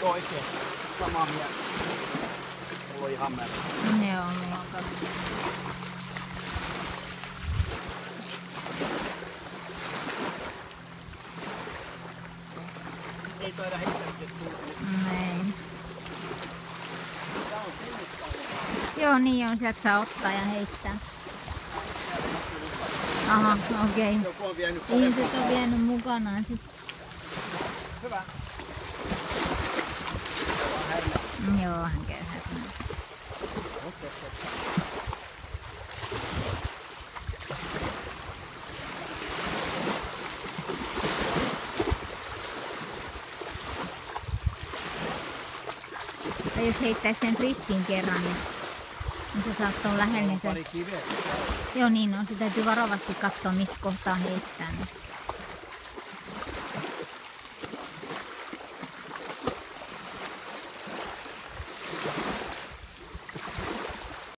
Oikein. Samaa mieltä. Mulla on ihan merkki. Joo, mulla on kanssa. Ei taida heittänyt tulla. Näin. Joo, niin on. Sieltä saa ottaa ja heittää. Aha, okei. Okay. Joku on vienyt Ihmiset on vienyt mukanaan sit. Hyvä. Joo, hän käy hätänä. Tai jos heittäisi sen ristiin kerran, niin se saattaa lähellä, niin se... Joo, niin on. Se täytyy varovasti katsoa, mistä kohtaa heittää. Niin.